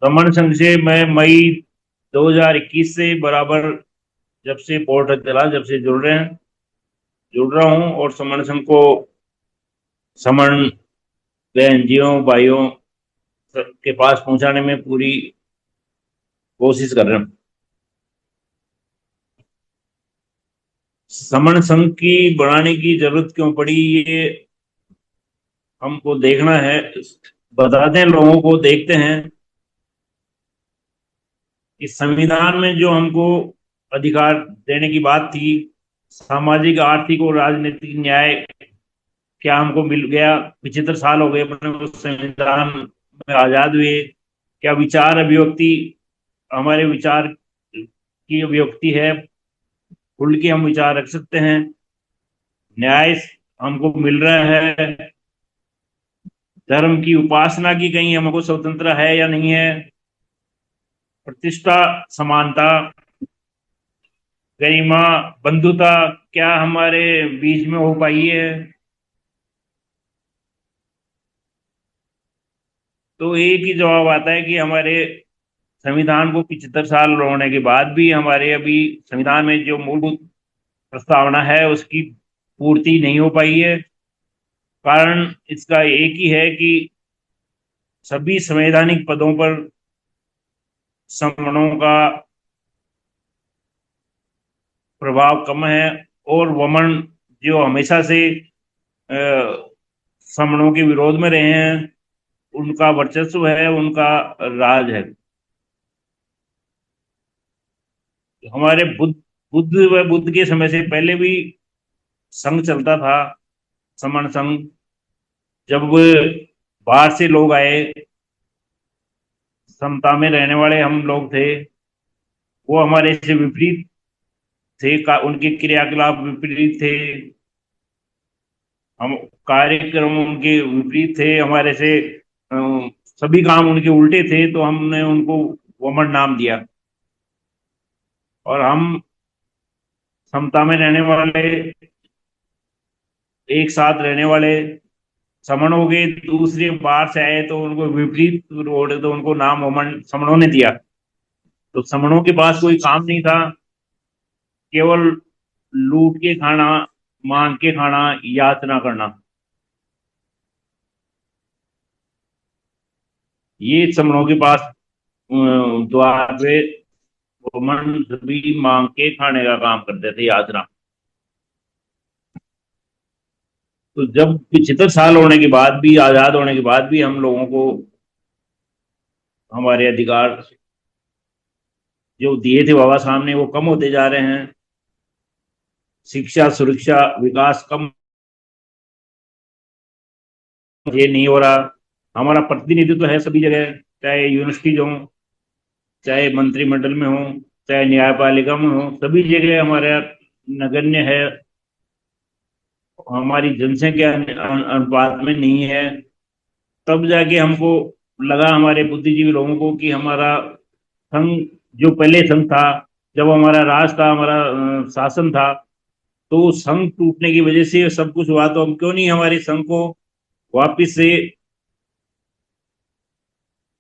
समण संघ से मैं मई 2021 से बराबर, जब से पोर्टल चला, जब से जुड़ रहा हूँ, और समण संघ को, समण बहनजियों भाइयों के पास पहुंचाने में पूरी कोशिश कर रहे हैं। समण संघ की बनाने की जरूरत क्यों पड़ी, ये हमको देखना है। बताते हैं, लोगों को देखते हैं कि संविधान में जो हमको अधिकार देने की बात थी, सामाजिक आर्थिक और राजनीतिक न्याय, क्या हमको मिल गया? 75 साल हो गए अपने उस संविधान में आजाद हुए। क्या विचार अभिव्यक्ति, हमारे विचार की अभिव्यक्ति है, खुल के हम विचार रख सकते हैं? न्याय हमको मिल रहा है? धर्म की उपासना की कहीं हमको स्वतंत्र है या नहीं है? प्रतिष्ठा, समानता, गरिमा, बंधुता, क्या हमारे बीच में हो पाई है? तो एक ही जवाब आता है कि हमारे संविधान को 75 साल होने के बाद भी हमारे अभी संविधान में जो मूलभूत प्रस्तावना है उसकी पूर्ति नहीं हो पाई है। कारण इसका एक ही है कि सभी संवैधानिक पदों पर सवर्णों का प्रभाव कम है, और वमन जो हमेशा से सवर्णों के विरोध में रहे हैं, उनका वर्चस्व है, उनका राज है। हमारे बुद्ध व बुद्ध के समय से पहले भी संघ चलता था, समण संघ। जब बाहर से लोग आए, समता में रहने वाले हम लोग थे, वो हमारे से विपरीत थे, उनके क्रियाकलाप विपरीत थे, हम कार्यक्रम उनके विपरीत थे, हमारे से सभी काम उनके उल्टे थे, तो हमने उनको वमन नाम दिया। और हम समता में रहने वाले, एक साथ रहने वाले समण हो गए, दूसरे बाहर से आए तो उनको विपरीत रोड, तो उनको नाम वमन समणों ने दिया। तो समणों के पास कोई काम नहीं था, केवल लूट के खाना, मांग के खाना, यातना करना, ये समणों के पास द्वार पे वमन सभी मांग के खाने का काम करते थे, यातना। तो जब 75 साल होने के बाद भी, आजाद होने के बाद भी, हम लोगों को हमारे अधिकार जो दिए थे बाबा साहब ने, वो कम होते जा रहे हैं। शिक्षा, सुरक्षा, विकास कम, ये नहीं हो रहा। हमारा प्रतिनिधित्व तो है सभी जगह, चाहे यूनिवर्सिटी हो, चाहे मंत्रिमंडल में हो, चाहे न्यायपालिका में हो, सभी जगह हमारा नगण्य है, हमारी जनसंख्या अनुपात में नहीं है। तब जाके हमको लगा, हमारे बुद्धिजीवी लोगों को, कि हमारा संघ, जो पहले संघ था, जब हमारा राज था, हमारा शासन था, तो संघ टूटने की वजह से सब कुछ हुआ, तो हम क्यों नहीं हमारे संघ को वापिस से,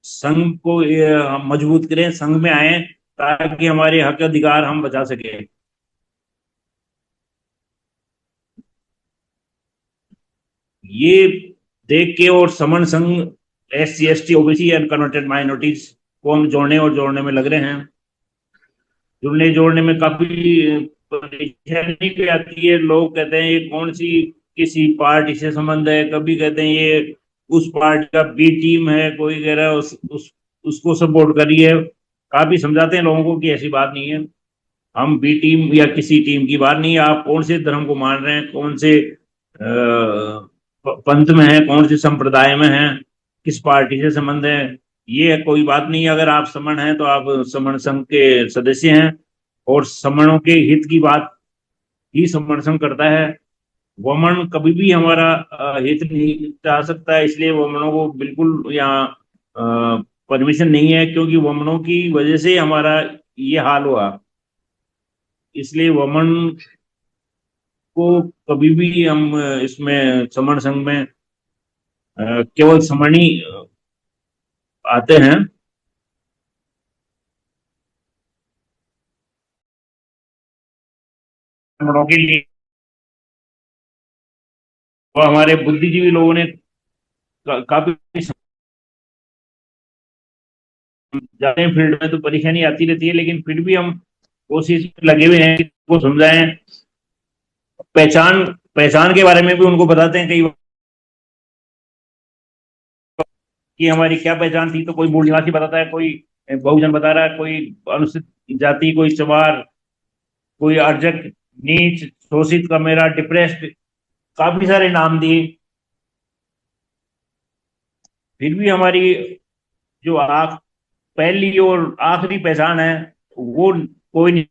संघ को हम मजबूत करें, संघ में आए, ताकि हमारे हक अधिकार हम बचा सके। ये देख के, और समन संघ SC ST OBC unconverted minorities को हम जोड़ने में लग रहे हैं। जुड़ने जोड़ने में काफी परेशानी भी आती है। लोग कहते हैं ये कौन सी, किसी पार्टी से संबंध है, कभी कहते हैं ये उस पार्टी का बी टीम है, कोई कह रहा है उसको सपोर्ट करिए। काफी समझाते हैं लोगों को कि ऐसी बात नहीं है, हम बी टीम या किसी टीम की बात नहीं है। आप कौन से धर्म को मान रहे हैं, कौन से पंथ में है, कौन से संप्रदाय में है, किस पार्टी से संबंध है, ये कोई बात नहीं है। अगर आप समण हैं तो आप समण संघ के सदस्य हैं, और समणों के हित की बात ही समण संघ करता है। वमन कभी भी हमारा हित नहीं चाह सकता है, इसलिए वमनों को बिल्कुल यहाँ परमिशन नहीं है, क्योंकि वमनों की वजह से हमारा ये हाल हुआ। इसलिए वमन को कभी भी हम इसमें समण संघ में केवल समण ही आते हैं। ब्राह्मणों के लिए। और हमारे बुद्धिजीवी लोगों ने काफी जाते हैं फील्ड में तो परेशानी आती रहती है, लेकिन फिर भी हम कोशिश में लगे हुए हैं कि उनको समझाएं। पहचान पहचान के बारे में भी उनको बताते हैं कई बार कि हमारी क्या पहचान थी, तो कोई मूल निवासी बताता है, कोई बहुजन बता रहा है, कोई अनुसूचित जाति, कोई चमार, कोई अर्जक, नीच, शोषित, कमेरा, डिप्रेस्ड, काफी सारे नाम दिए। फिर भी हमारी जो पहली और आखिरी पहचान है वो कोई नहीं।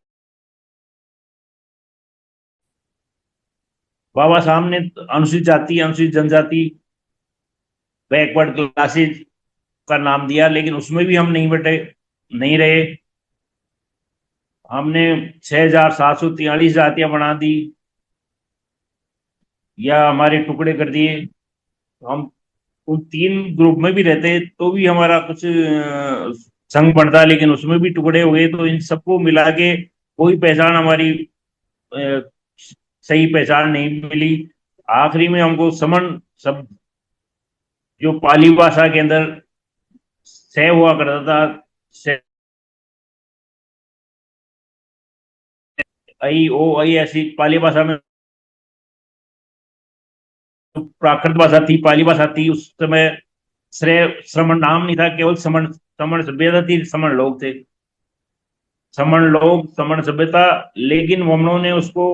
बाबा साहब ने अनुसूचित जाति, अनुसूचित जनजाति, बैकवर्ड क्लासेज का नाम दिया, लेकिन उसमें भी हम नहीं बटे, नहीं रहे। हमने 6,743 जातियां बना दी या हमारे टुकड़े कर दिए। हम उन तीन ग्रुप में भी रहते तो भी हमारा कुछ संघ बनता, लेकिन उसमें भी टुकड़े हो गए। तो इन सबको मिला के कोई पहचान हमारी अ, सही पहचान नहीं मिली। आखिरी में हमको समन शब्द, जो पाली भाषा के अंदर से हुआ करता था, से, आई ओ आई, ऐसी पाली भाषा में जो प्राकृत भाषा थी, पाली भाषा थी, उस समय श्रेय श्रमण नाम नहीं था, केवल समण, समण सभ्यता थी, समण लोग थे, समण लोग, समण सभ्यता। लेकिन हम लोगों ने उसको,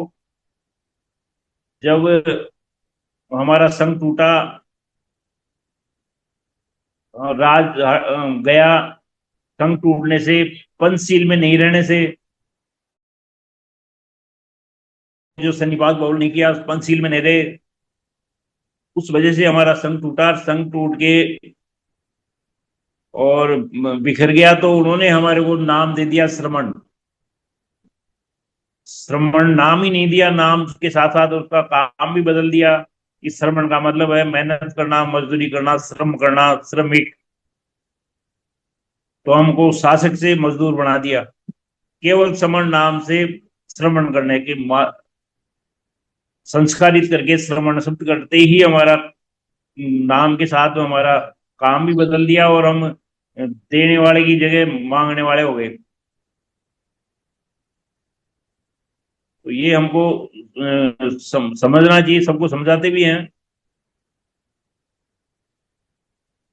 जब हमारा संघ टूटा, गया, संघ टूटने से, पंचशील में नहीं रहने से, जो सन्निपात बहुल नहीं किया, पंचशील में नहीं रहे, उस वजह से हमारा संघ टूटा। संघ टूट के और बिखर गया, तो उन्होंने हमारे को नाम दे दिया श्रमण। श्रमण नाम ही नहीं दिया, नाम के साथ साथ उसका काम भी बदल दिया। इस श्रमण का मतलब है मेहनत करना, मजदूरी करना, श्रम करना, श्रमिक। तो हमको शासक से मजदूर बना दिया, केवल श्रमण नाम से, श्रमण करने के संस्कारित करके श्रमण शब्द करते ही हमारा नाम के साथ में हमारा काम भी बदल दिया, और हम देने वाले की जगह मांगने वाले हो गए। तो ये हमको समझना चाहिए, सबको समझाते भी हैं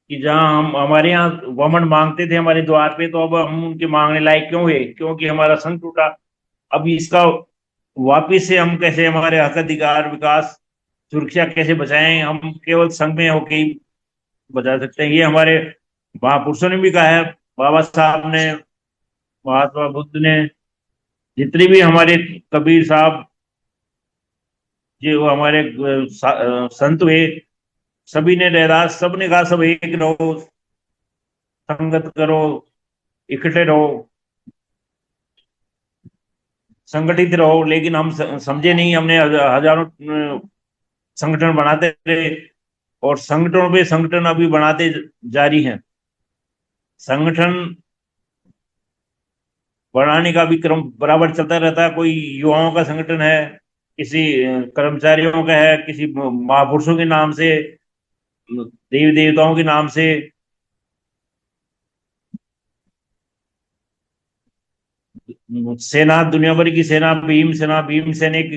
कि जहाँ हम, हमारे यहाँ वमन मांगते थे हमारे द्वार पे, तो अब हम उनके मांगने लायक क्यों हुए? क्योंकि हमारा संघ टूटा। अब इसका वापिस से हम कैसे हमारे हक, अधिकार, विकास, सुरक्षा कैसे बचाएं? हम केवल संघ में होके ही बचा सकते हैं। ये हमारे महापुरुषों ने भी कहा है, बाबा साहब ने, महात्मा बुद्ध ने, जितने भी हमारे कबीर साहब, जो हमारे संत हुए, सभी ने रहदास, सब ने कहा सब एक रहो, संगत करो, इकट्ठे रहो, संगठित रहो। लेकिन हम समझे नहीं, हमने हजारों संगठन बनाते रहे, और संगठनों पे संगठन अभी बनाते जारी हैं। संगठन बढ़ाने का भी क्रम बराबर चलता रहता है। कोई युवाओं का संगठन है, किसी कर्मचारियों का है, किसी महापुरुषों के नाम से, देवी देवताओं के नाम से। सेना, दुनिया भर की सेना, भीम सेना, भीम सैनिक,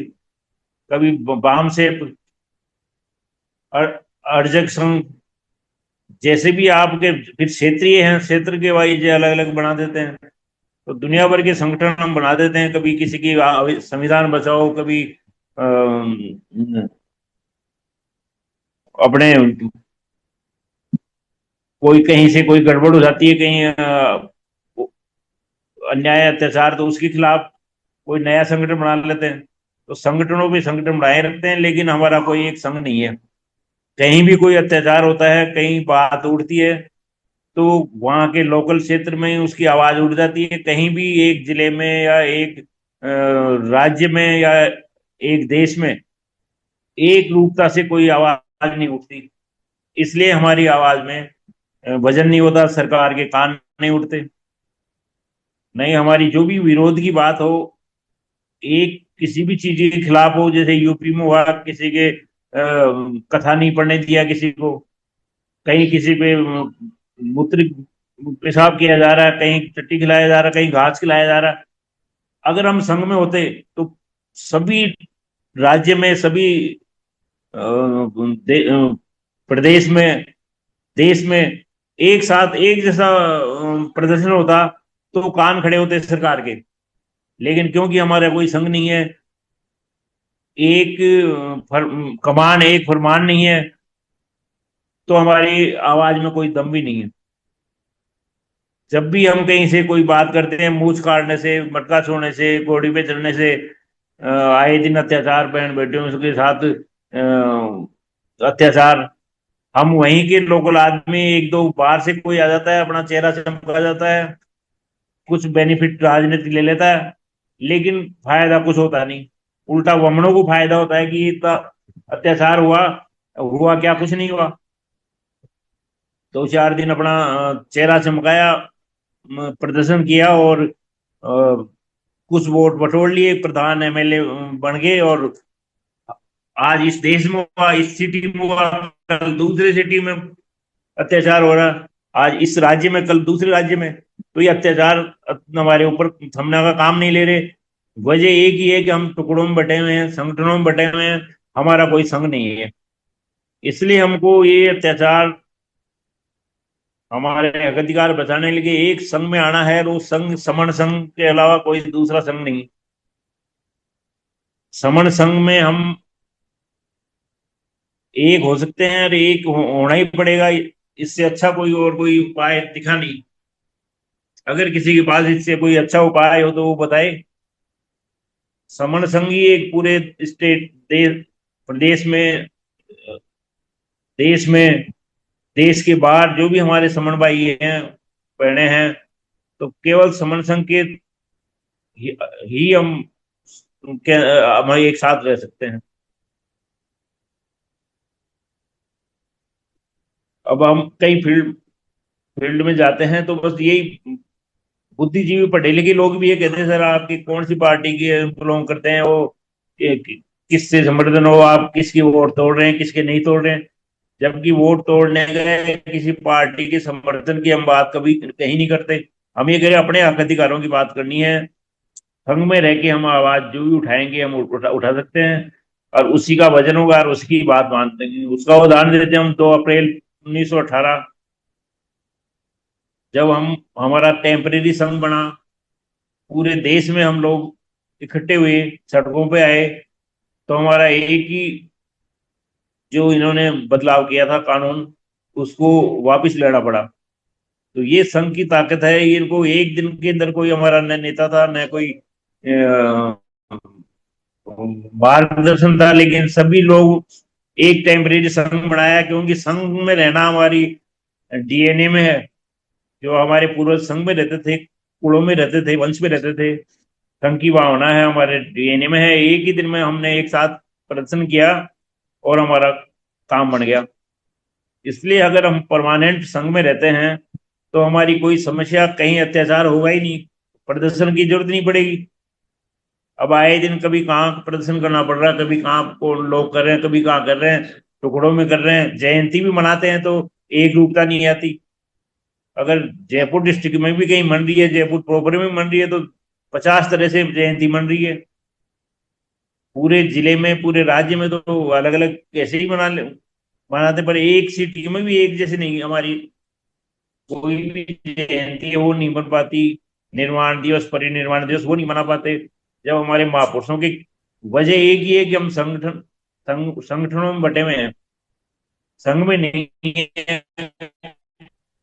कभी वाम से, अर्जक संघ, जैसे भी आपके फिर क्षेत्रीय हैं, क्षेत्र के वाइज अलग अलग बना देते हैं। तो दुनिया भर के संगठन हम बना देते हैं, कभी किसी की संविधान बचाओ, कभी अपने कोई कहीं से कोई गड़बड़ हो जाती है, कहीं अन्याय अत्याचार, तो उसके खिलाफ कोई नया संगठन बना लेते हैं। तो संगठनों पे संगठन बनाए रखते हैं, लेकिन हमारा कोई एक संघ नहीं है। कहीं भी कोई अत्याचार होता है, कहीं बात उठती है, तो वहां के लोकल क्षेत्र में उसकी आवाज उठ जाती है। कहीं भी एक जिले में या एक राज्य में या एक देश में एक रूपता से कोई आवाज नहीं उठती। इसलिए हमारी आवाज में वजन नहीं होता, सरकार के कान नहीं उठते। नहीं, हमारी जो भी विरोध की बात हो, एक किसी भी चीज के खिलाफ हो, जैसे यूपी में हुआ, किसी के कथा नहीं पढ़ने दिया किसी को, कहीं किसी पे मूत्र पेशाब किया जा रहा है, कहीं टट्टी खिलाया जा रहा है, कहीं घास खिलाया जा रहा है। अगर हम संघ में होते तो सभी राज्य में, सभी अ, प्रदेश में, देश में एक साथ एक जैसा प्रदर्शन होता तो कान खड़े होते सरकार के। लेकिन क्योंकि हमारा कोई संघ नहीं है, एक कमान, एक फरमान नहीं है, तो हमारी आवाज में कोई दम भी नहीं है। जब भी हम कहीं से कोई बात करते हैं, मूछ काटने से, मटका छोड़ने से, घोड़ी पे चढ़ने से, आए दिन अत्याचार, बहन बेटियों के साथ अत्याचार, हम वहीं के लोकल आदमी, एक दो बाहर से कोई आ जाता है, अपना चेहरा चमका जाता है, कुछ बेनिफिट राजनीति ले लेता है, लेकिन फायदा कुछ होता नहीं। उल्टा वमनों को फायदा होता है कि इतना अत्याचार हुआ, हुआ क्या, कुछ नहीं हुआ। दो चार दिन अपना चेहरा चमकाया, प्रदर्शन किया, और कुछ वोट बटोर लिए, प्रधान एमएलए बन गए, और आज इस देश में हुआ, इस सिटी में हुआ, कल दूसरे सिटी में अत्याचार हो रहा, आज इस राज्य में, कल दूसरे राज्य में। तो ये अत्याचार हमारे ऊपर थमने का काम नहीं ले रहे। वजह एक ही है कि हम टुकड़ों में बटे हुए हैं, संगठनों में बटे हुए हैं, हमारा कोई संघ नहीं है। इसलिए हमको ये अत्याचार, हमारे हक अधिकार बचाने के लिए एक संघ में आना है, और वो संघ समण संघ के अलावा कोई दूसरा संघ नहीं। समण संघ में हम एक हो सकते हैं, और एक होना ही पड़ेगा। इससे अच्छा कोई और कोई उपाय दिखा नहीं। अगर किसी के पास इससे कोई अच्छा उपाय हो तो वो बताए। समण संघ ही एक पूरे स्टेट, देश, प्रदेश में, देश में, देश के बाहर जो भी हमारे समण भाई हैं, बहने हैं, तो केवल समण संघ के ही हम एक साथ रह सकते हैं। अब हम कई फील्ड फील्ड में जाते हैं तो बस यही बुद्धिजीवी पढ़े लिखे लोग भी ये कहते हैं, सर आपकी कौन सी पार्टी के बिलोंग करते हैं, वो किससे समर्थन हो, आप किसकी वोट तोड़ रहे हैं, किसके नहीं तोड़ रहे हैं। जबकि वोट तोड़ने गए किसी पार्टी के समर्थन की हम बात कभी कहीं नहीं करते। हम ये कह रहे हैं, अपने हक अधिकारों की बात करनी है। संघ में रह के हम आवाज जो भी उठाएंगे, हम उठा सकते हैं, और उसी का वजन होगा, और उसकी बात मानते हैं। उसका उदाहरण देते हैं हम 2 अप्रैल 1918, जब हम हमारा टेम्परेरी संघ बना, पूरे देश में हम लोग इकट्ठे हुए, सड़कों पे आए, तो हमारा एक ही, जो इन्होंने बदलाव किया था कानून, उसको वापस लेना पड़ा। तो ये संघ की ताकत है। ये इनको एक दिन के अंदर, कोई हमारा न नेता था, न कोई मार्गदर्शन था, लेकिन सभी लोग एक टेम्परेरी संघ बनाया, क्योंकि संघ में रहना हमारी डीएनए में है। जो हमारे पूर्वज संघ में रहते थे, कुलों में रहते थे, वंश में रहते थे, संघ की भावना है हमारे डीएनए में है। एक ही दिन में हमने एक साथ प्रदर्शन किया, और हमारा काम बन गया। इसलिए अगर हम परमानेंट संघ में रहते हैं तो हमारी कोई समस्या, कहीं अत्याचार होगा ही नहीं, प्रदर्शन की जरूरत नहीं पड़ेगी। अब आए दिन कभी कहाँ प्रदर्शन करना पड़ रहा है, कभी कहाँ को लोग कर रहे हैं, कभी कहाँ कर रहे हैं, टुकड़ों में कर रहे हैं। जयंती भी मनाते हैं तो एक रूपता नहीं आती। अगर जयपुर डिस्ट्रिक्ट में भी कहीं मन रही है, जयपुर प्रॉपर में मन रही है, तो 50 तरह से जयंती मन रही है। पूरे जिले में, पूरे राज्य में तो अलग अलग कैसे ही मनाते, पर एक सिटी में भी एक जैसे नहीं हमारी कोई भी जयंती है, वो नहीं बन पाती। निर्माण दिवस, परिनिर्वाण दिवस, वो नहीं मना पाते। जब हमारे महापुरुषों की वजह एक ही है कि हम संगठनों में बटे हुए हैं, संघ में नहीं है,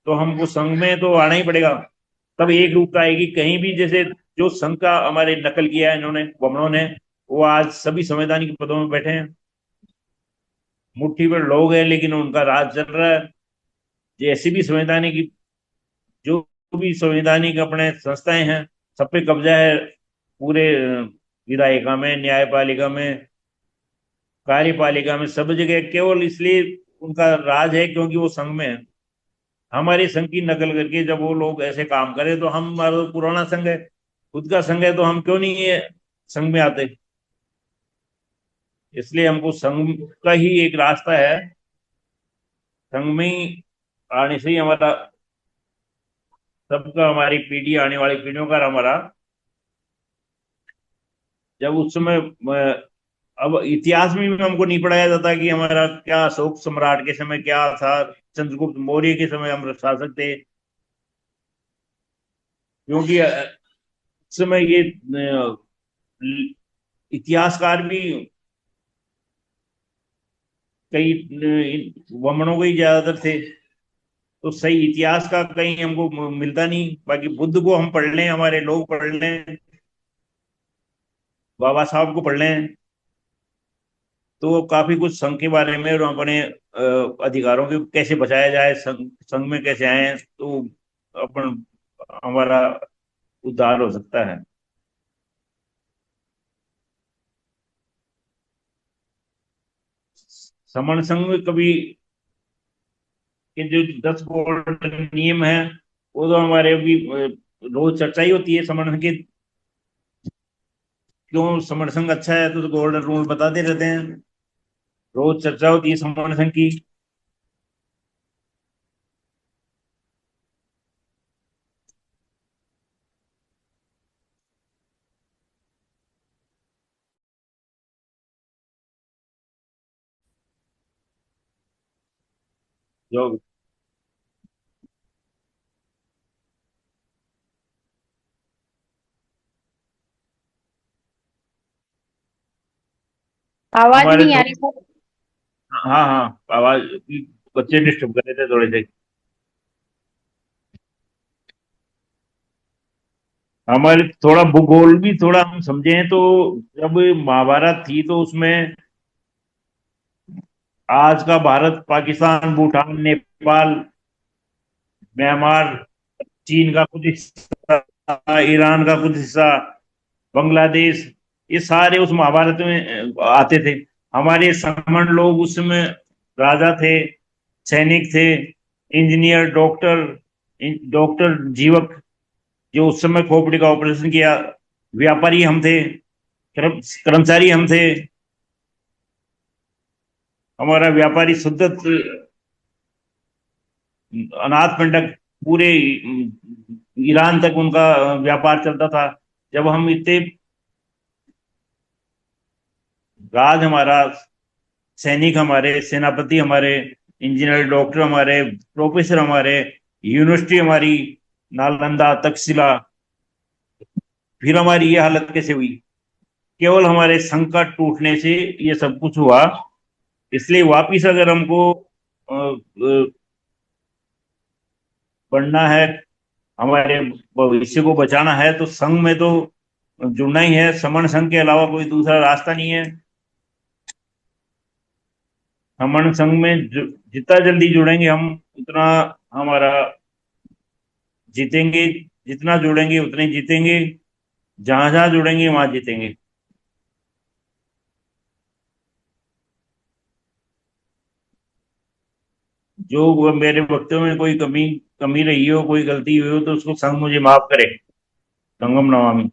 तो हमको संघ में तो आना ही पड़ेगा। तब एक रूपता आएगी कहीं भी। जैसे जो संघ का हमारे नकल किया है इन्होंने, वमनों ने, वो आज सभी संवैधानिक पदों में बैठे हैं। मुट्ठी भर लोग हैं, लेकिन उनका राज चल रहा है। जैसी भी संवैधानिक, जो भी संवैधानिक अपने संस्थाएं हैं, सब पे कब्जा है। पूरे विधायिका में, न्यायपालिका में, कार्यपालिका में, सब जगह केवल इसलिए उनका राज है क्योंकि वो संघ में है। हमारी संघ की नकल करके जब वो लोग ऐसे काम करें, तो हम, हमारा तो पुराना संघ है, खुद का संघ है, तो हम क्यों नहीं ये संघ में आते। इसलिए हमको संघ का ही एक रास्ता है। संघ में ही आने से ही हमारा सबका, हमारी पीढ़ी, आने वाली पीढ़ियों का हमारा, जब उस समय अब इतिहास में भी हमको नहीं पढ़ाया जाता कि हमारा क्या अशोक सम्राट के समय क्या था, चंद्रगुप्त मौर्य के समय हम शासक थे। क्योंकि उस समय ये इतिहासकार भी कई वमनों के ही ज्यादातर थे। तो सही इतिहास का कहीं हमको मिलता नहीं। बाकी बुद्ध को हम पढ़ लें, हमारे लोग पढ़ लें, बाबा साहब को पढ़ लें, तो काफी कुछ संघ के बारे में और अपने अधिकारों के कैसे बचाया जाए, संघ संघ में कैसे आए, तो अपन हमारा उद्धार हो सकता है। समण संघ में कभी के जो 10 गोल्डन नियम है, वो तो हमारे अभी रोज चर्चा ही होती है समण संघ की। क्यों समण संघ अच्छा है, तो गोल्डन रूल बताते रहते हैं, रोज चर्चा होती है समण संघ की। जो आवाज हमारे नहीं आ थोड़े, रही सर। हाँ हाँ, आवाज, बच्चे डिस्टर्ब कर रहे थे थोड़े से। हमारे थोड़ा भूगोल भी थोड़ा हम समझे हैं, तो जब महाभारत थी तो उसमें आज का भारत, पाकिस्तान, भूटान, नेपाल, म्यांमार, चीन का कुछ हिस्सा, ईरान का कुछ हिस्सा, बांग्लादेश, ये सारे उस महाभारत में आते थे। हमारे समण लोग उसमें राजा थे, सैनिक थे, इंजीनियर, डॉक्टर, डॉक्टर जीवक, जो उस समय खोपड़ी का ऑपरेशन किया, व्यापारी हम थे, कर्मचारी हम थे। हमारा व्यापारी शुद्ध अनाथ पिंडक पूरे ईरान तक उनका व्यापार चलता था। जब हम इतने राज हमारा, सैनिक हमारे, सेनापति हमारे, इंजीनियर, डॉक्टर हमारे, प्रोफेसर हमारे, यूनिवर्सिटी हमारी, नालंदा, तक्षशिला, फिर हमारी ये हालत कैसे हुई? केवल हमारे संकट टूटने से ये सब कुछ हुआ। इसलिए वापिस अगर हमको बढ़ना है, हमारे भविष्य को बचाना है, तो संघ में तो जुड़ना ही है। समण संघ के अलावा कोई दूसरा रास्ता नहीं है। समण संघ में जितना जल्दी जुड़ेंगे हम, उतना हमारा जीतेंगे। जितना जुड़ेंगे उतने जीतेंगे, जहां जहां जुड़ेंगे वहां जीतेंगे। जो मेरे वक्तव्य में कोई कमी कमी रही हो, कोई गलती हुई हो, तो उसको संघ मुझे माफ करे। संगम नमामि।